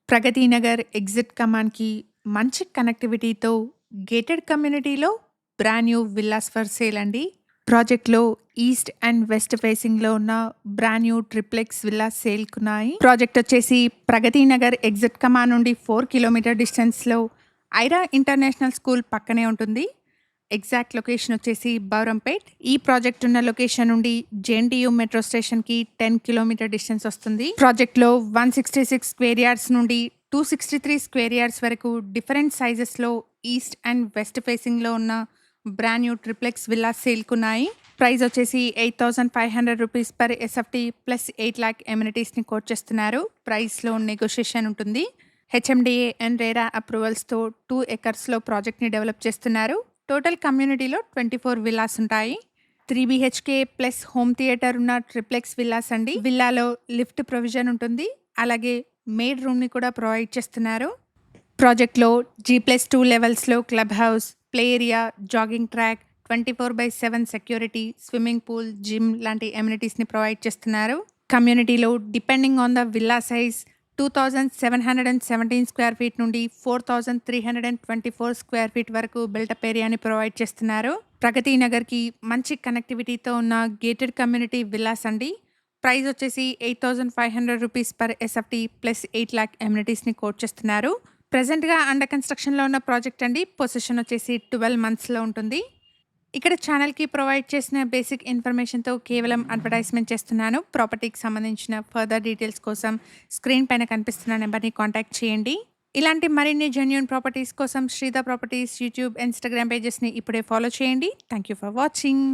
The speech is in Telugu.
ప్రగతి నగర్ ఎగ్జిట్ కమాన్‌కి మంచి కనెక్టివిటీతో గేటెడ్ కమ్యూనిటీలో brand new villas for sale అండి. ప్రాజెక్ట్‌లో ఈస్ట్ అండ్ వెస్ట్ ఫేసింగ్‌లో ఉన్న బ్రాండ్ న్యూ ట్రిప్లెక్స్ విల్లాస్ సేల్‌కున్నాయి. ప్రాజెక్ట్ వచ్చేసి ప్రగతి నగర్ ఎగ్జిట్ కమాన్ నుండి 4 కిలోమీటర్ డిస్టెన్స్‌లో ఐరా ఇంటర్నేషనల్ స్కూల్ పక్కనే ఉంటుంది. ఎగ్జాక్ట్ లొకేషన్ వచ్చేసి బౌరంపేట్. ఈ ప్రాజెక్ట్ ఉన్న లొకేషన్ నుండి జేఎన్టీయూ మెట్రో స్టేషన్‌కి 10 కిలోమీటర్ డిస్టెన్స్ వస్తుంది. ప్రాజెక్ట్‌లో 166 స్క్వేర్ యార్డ్స్ నుండి 263 స్క్వేర్ యార్డ్స్ వరకు డిఫరెంట్ సైజెస్‌లో ఈస్ట్ అండ్ వెస్ట్ ఫేసింగ్‌లో ఉన్న బ్రాండ్ న్యూ ట్రిప్లెక్స్ విల్లాస్ సేల్‌కున్నాయి. ప్రైస్ వచ్చేసి 8,500 rupees per SFT plus 8 lakh ఎమ్యూనిటీస్‌ని కోట్ చేస్తున్నారు. ప్రైస్‌లో నెగోషియేషన్ ఉంటుంది. హెచ్ఎండిఏ అండ్ రేరా అప్రూవల్స్‌తో 2 ఎకర్స్‌లో ప్రాజెక్ట్‌ని డెవలప్ చేస్తున్నారు. టోటల్ కమ్యూనిటీలో 24 విల్లాస్ ఉంటాయి. 3 బీహెచ్కే ప్లస్ హోమ్ థియేటర్ ఉన్న ట్రిప్లెక్స్ విల్లాస్ అండి. విల్లాలో లిఫ్ట్ ప్రొవిజన్ ఉంటుంది. అలాగే మెయిడ్ రూమ్‌ని కూడా ప్రొవైడ్ చేస్తున్నారు. ప్రాజెక్ట్‌లో G+2 లెవెల్స్‌లో club house, play area, jogging track, 24/7 security, swimming pool, gym లాంటి ఎమ్యూనిటీస్‌ని ప్రొవైడ్ చేస్తున్నారు. కమ్యూనిటీలో depending on the villa size 2,717 square feet నుండి 4,324 స్క్వేర్ ఫీట్ వరకు బిల్టప్ ఏరియాని ప్రొవైడ్ చేస్తున్నారు. ప్రగతి నగర్కి మంచి కనెక్టివిటీతో ఉన్న గేటెడ్ కమ్యూనిటీ విల్లాస్ అండి. ప్రైస్ వచ్చేసి 8,500 rupees per SFT plus 8 lakh ఎమ్యూనిటీస్ని కోట్ చేస్తున్నారు. ప్రెజెంట్గా అండర్ కన్స్ట్రక్షన్లో ఉన్న ప్రాజెక్ట్ అండి. పొజిషన్ వచ్చేసి 12 మంత్స్లో ఉంటుంది. ఇక్కడ ఛానల్‌కి ప్రొవైడ్ చేసిన బేసిక్ ఇన్ఫర్మేషన్‌తో కేవలం అడ్వర్టైజ్మెంట్ చేస్తున్నాను. ప్రాపర్టీకి సంబంధించిన ఫర్దర్ డీటెయిల్స్ కోసం స్క్రీన్ పైన కనిపిస్తున్న నెంబర్‌ని కాంటాక్ట్ చేయండి. ఇలాంటి మరిన్ని జెన్యూన్ ప్రాపర్టీస్ కోసం శ్రీధర్ ప్రాపర్టీస్ యూట్యూబ్, ఇన్‌స్టాగ్రామ్ పేజెస్‌ని ఇప్పుడే ఫాలో చేయండి. Thank you for watching.